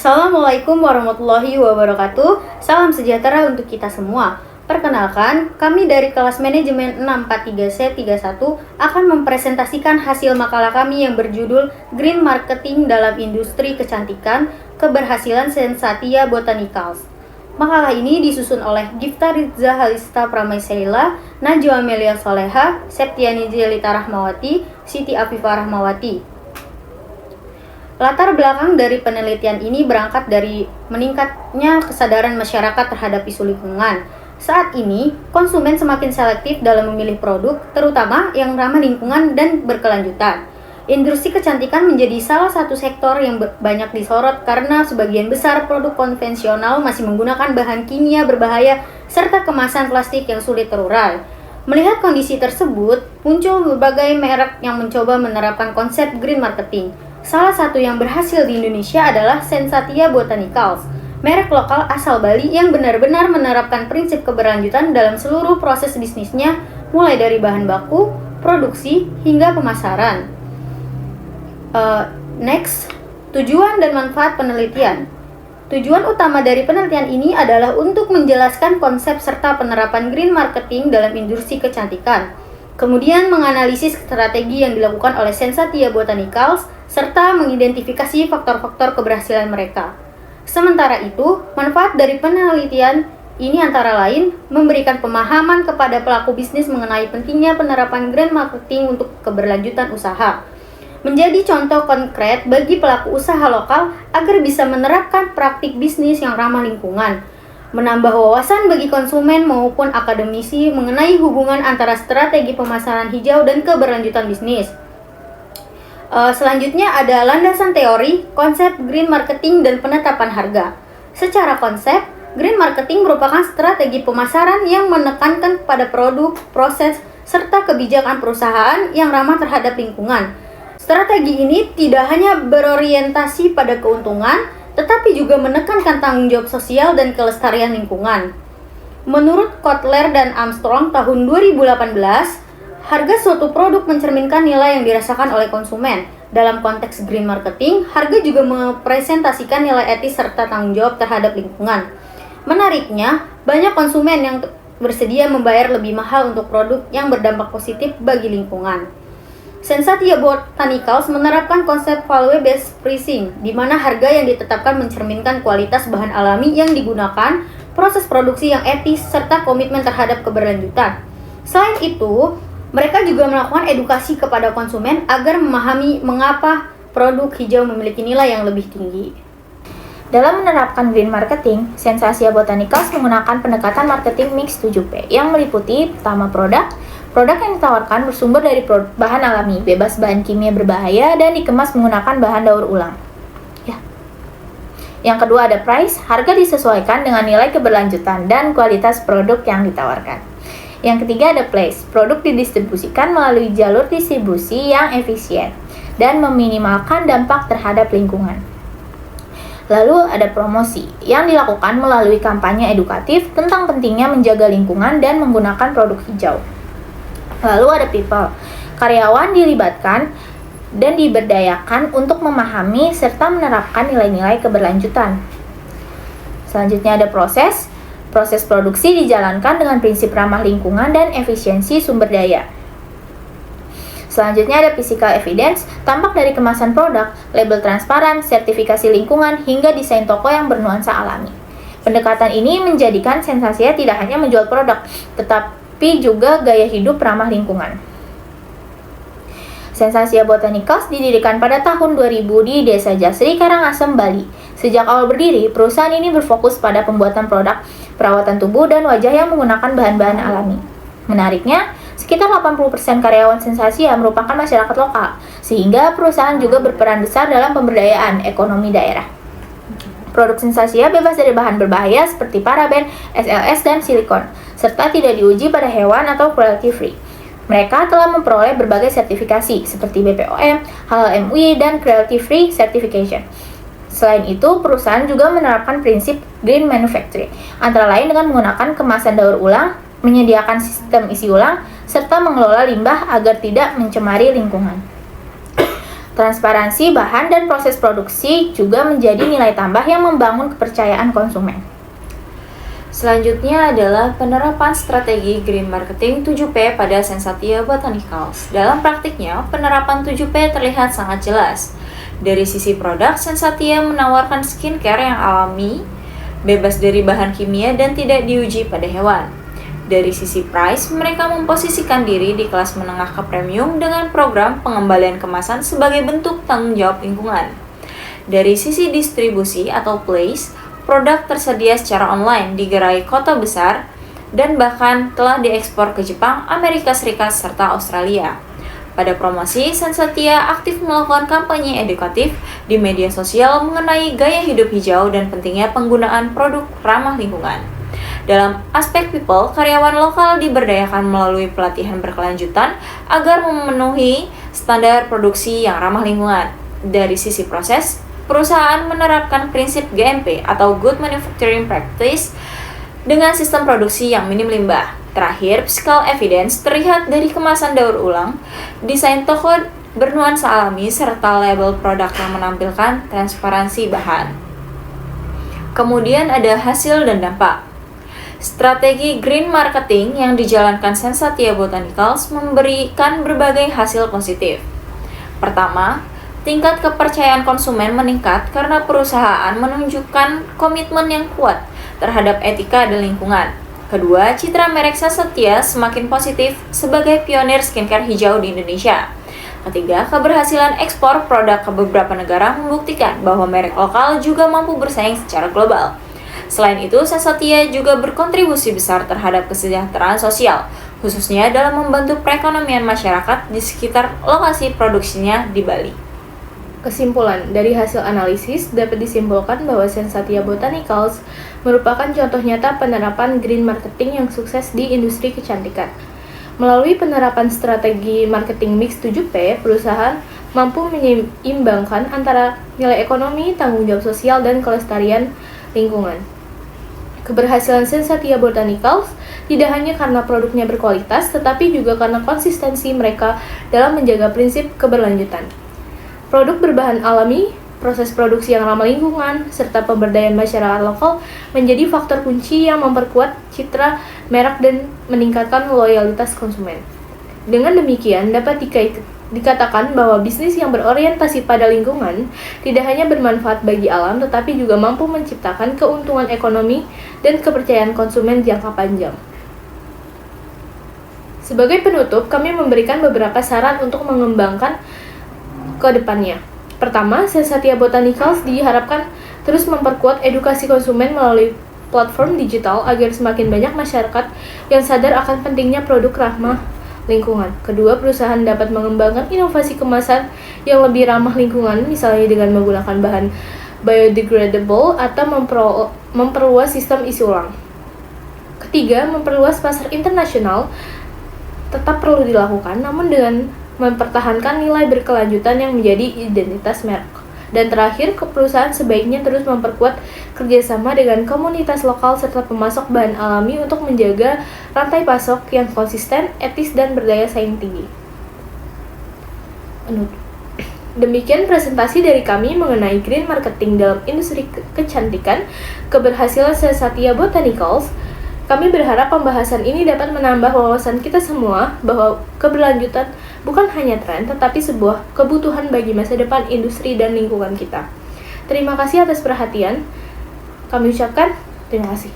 Assalamualaikum warahmatullahi wabarakatuh. Salam sejahtera untuk kita semua. Perkenalkan, kami dari kelas manajemen 643C31 akan mempresentasikan hasil makalah kami yang berjudul Green Marketing dalam Industri Kecantikan, Keberhasilan Sensatia Botanicals. Makalah ini disusun oleh Gifta Rizza Halista Pramaisaila, Najwa Amelia Soleha, Septiani Jelita Rahmawati, Siti Afifah Rahmawati. Latar belakang dari penelitian ini berangkat dari meningkatnya kesadaran masyarakat terhadap isu lingkungan. Saat ini, konsumen semakin selektif dalam memilih produk, terutama yang ramah lingkungan dan berkelanjutan. Industri kecantikan menjadi salah satu sektor yang banyak disorot karena sebagian besar produk konvensional masih menggunakan bahan kimia berbahaya serta kemasan plastik yang sulit terurai. Melihat kondisi tersebut, muncul berbagai merek yang mencoba menerapkan konsep green marketing. Salah satu yang berhasil di Indonesia adalah Sensatia Botanicals, merek lokal asal Bali yang benar-benar menerapkan prinsip keberlanjutan dalam seluruh proses bisnisnya, mulai dari bahan baku, produksi, hingga pemasaran. Next, tujuan dan manfaat penelitian. Tujuan utama dari penelitian ini adalah untuk menjelaskan konsep serta penerapan green marketing dalam industri kecantikan. Kemudian menganalisis strategi yang dilakukan oleh Sensatia Botanicals serta mengidentifikasi faktor-faktor keberhasilan mereka. Sementara itu, manfaat dari penelitian ini antara lain memberikan pemahaman kepada pelaku bisnis mengenai pentingnya penerapan green marketing untuk keberlanjutan usaha. Menjadi contoh konkret bagi pelaku usaha lokal agar bisa menerapkan praktik bisnis yang ramah lingkungan. Menambah wawasan bagi konsumen maupun akademisi mengenai hubungan antara strategi pemasaran hijau dan keberlanjutan bisnis. Selanjutnya ada landasan teori, konsep green marketing dan penetapan harga. Secara konsep, green marketing merupakan strategi pemasaran yang menekankan pada produk, proses, serta kebijakan perusahaan yang ramah terhadap lingkungan. Strategi ini tidak hanya berorientasi pada keuntungan, tetapi juga menekankan tanggung jawab sosial dan kelestarian lingkungan. Menurut Kotler dan Armstrong tahun 2018, harga suatu produk mencerminkan nilai yang dirasakan oleh konsumen. Dalam konteks green marketing, harga juga merepresentasikan nilai etis serta tanggung jawab terhadap lingkungan. Menariknya, banyak konsumen yang bersedia membayar lebih mahal untuk produk yang berdampak positif bagi lingkungan. Sensatia Botanicals menerapkan konsep value-based pricing, di mana harga yang ditetapkan mencerminkan kualitas bahan alami yang digunakan, proses produksi yang etis, serta komitmen terhadap keberlanjutan. Selain itu, mereka juga melakukan edukasi kepada konsumen agar memahami mengapa produk hijau memiliki nilai yang lebih tinggi. Dalam menerapkan green marketing, Sensatia Botanicals menggunakan pendekatan marketing mix 7P yang meliputi pertama produk yang ditawarkan bersumber dari bahan alami, bebas bahan kimia berbahaya, dan dikemas menggunakan bahan daur ulang. Yang kedua ada price, harga disesuaikan dengan nilai keberlanjutan dan kualitas produk yang ditawarkan. Yang ketiga ada place, produk didistribusikan melalui jalur distribusi yang efisien dan meminimalkan dampak terhadap lingkungan. Lalu ada promosi, yang dilakukan melalui kampanye edukatif tentang pentingnya menjaga lingkungan dan menggunakan produk hijau. Lalu ada people, karyawan dilibatkan dan diberdayakan untuk memahami serta menerapkan nilai-nilai keberlanjutan. Selanjutnya ada proses produksi dijalankan dengan prinsip ramah lingkungan dan efisiensi sumber daya. Selanjutnya ada physical evidence, tampak dari kemasan produk, label transparan, sertifikasi lingkungan, hingga desain toko yang bernuansa alami. Pendekatan ini menjadikan Sensatia tidak hanya menjual produk, tetapi juga gaya hidup ramah lingkungan. Sensatia Botanicals didirikan pada tahun 2000 di Desa Jasri, Karangasem, Bali. Sejak awal berdiri, perusahaan ini berfokus pada pembuatan produk perawatan tubuh dan wajah yang menggunakan bahan-bahan alami. Menariknya, sekitar 80% karyawan Sensatia merupakan masyarakat lokal, sehingga perusahaan juga berperan besar dalam pemberdayaan ekonomi daerah. Produk Sensatia bebas dari bahan berbahaya seperti paraben, SLS, dan silikon, serta tidak diuji pada hewan atau cruelty free. Mereka telah memperoleh berbagai sertifikasi seperti BPOM, Halal MUI, dan Cruelty Free Certification. Selain itu, perusahaan juga menerapkan prinsip green manufacturing, antara lain dengan menggunakan kemasan daur ulang, menyediakan sistem isi ulang, serta mengelola limbah agar tidak mencemari lingkungan. Transparansi bahan dan proses produksi juga menjadi nilai tambah yang membangun kepercayaan konsumen. Selanjutnya adalah penerapan strategi green marketing 7P pada Sensatia Botanicals. Dalam praktiknya, penerapan 7P terlihat sangat jelas. Dari sisi produk, Sensatia menawarkan skincare yang alami, bebas dari bahan kimia dan tidak diuji pada hewan. Dari sisi price, mereka memposisikan diri di kelas menengah ke premium dengan program pengembalian kemasan sebagai bentuk tanggung jawab lingkungan. Dari sisi distribusi atau place, produk tersedia secara online di gerai kota besar dan bahkan telah diekspor ke Jepang, Amerika Serikat, serta Australia. Pada promosi, Sensatia aktif melakukan kampanye edukatif di media sosial mengenai gaya hidup hijau dan pentingnya penggunaan produk ramah lingkungan. Dalam aspek people, karyawan lokal diberdayakan melalui pelatihan berkelanjutan agar memenuhi standar produksi yang ramah lingkungan. Dari sisi proses, perusahaan menerapkan prinsip GMP atau Good Manufacturing Practice dengan sistem produksi yang minim limbah. Terakhir, physical evidence terlihat dari kemasan daur ulang, desain toko bernuansa alami, serta label produk yang menampilkan transparansi bahan. Kemudian ada hasil dan dampak. Strategi green marketing yang dijalankan Sensatia Botanicals memberikan berbagai hasil positif. Pertama, tingkat kepercayaan konsumen meningkat karena perusahaan menunjukkan komitmen yang kuat terhadap etika dan lingkungan. Kedua, citra merek Sensatia semakin positif sebagai pionir skincare hijau di Indonesia. Ketiga, keberhasilan ekspor produk ke beberapa negara membuktikan bahwa merek lokal juga mampu bersaing secara global. Selain itu, Sensatia juga berkontribusi besar terhadap kesejahteraan sosial, khususnya dalam membantu perekonomian masyarakat di sekitar lokasi produksinya di Bali. Kesimpulan, dari hasil analisis dapat disimpulkan bahwa Sensatia Botanicals merupakan contoh nyata penerapan green marketing yang sukses di industri kecantikan. Melalui penerapan strategi marketing mix 7P, perusahaan mampu menyeimbangkan antara nilai ekonomi, tanggung jawab sosial, dan kelestarian lingkungan. Keberhasilan Sensatia Botanicals tidak hanya karena produknya berkualitas, tetapi juga karena konsistensi mereka dalam menjaga prinsip keberlanjutan. Produk berbahan alami, proses produksi yang ramah lingkungan, serta pemberdayaan masyarakat lokal menjadi faktor kunci yang memperkuat citra merek dan meningkatkan loyalitas konsumen. Dengan demikian, dapat dikatakan bahwa bisnis yang berorientasi pada lingkungan tidak hanya bermanfaat bagi alam, tetapi juga mampu menciptakan keuntungan ekonomi dan kepercayaan konsumen jangka panjang. Sebagai penutup, kami memberikan beberapa saran untuk mengembangkan ke depannya. Pertama, Sensatia Botanicals diharapkan terus memperkuat edukasi konsumen melalui platform digital agar semakin banyak masyarakat yang sadar akan pentingnya produk ramah lingkungan. Kedua, perusahaan dapat mengembangkan inovasi kemasan yang lebih ramah lingkungan, misalnya dengan menggunakan bahan biodegradable atau memperluas sistem isi ulang. Ketiga, memperluas pasar internasional tetap perlu dilakukan, namun dengan mempertahankan nilai berkelanjutan yang menjadi identitas merek. Dan terakhir, perusahaan sebaiknya terus memperkuat kerjasama dengan komunitas lokal serta pemasok bahan alami untuk menjaga rantai pasok yang konsisten, etis, dan berdaya saing tinggi. Demikian presentasi dari kami mengenai green marketing dalam industri kecantikan, keberhasilan Sensatia Botanicals. Kami berharap pembahasan ini dapat menambah wawasan kita semua bahwa keberlanjutan bukan hanya tren, tetapi sebuah kebutuhan bagi masa depan industri dan lingkungan kita. Terima kasih atas perhatian. Kami ucapkan terima kasih.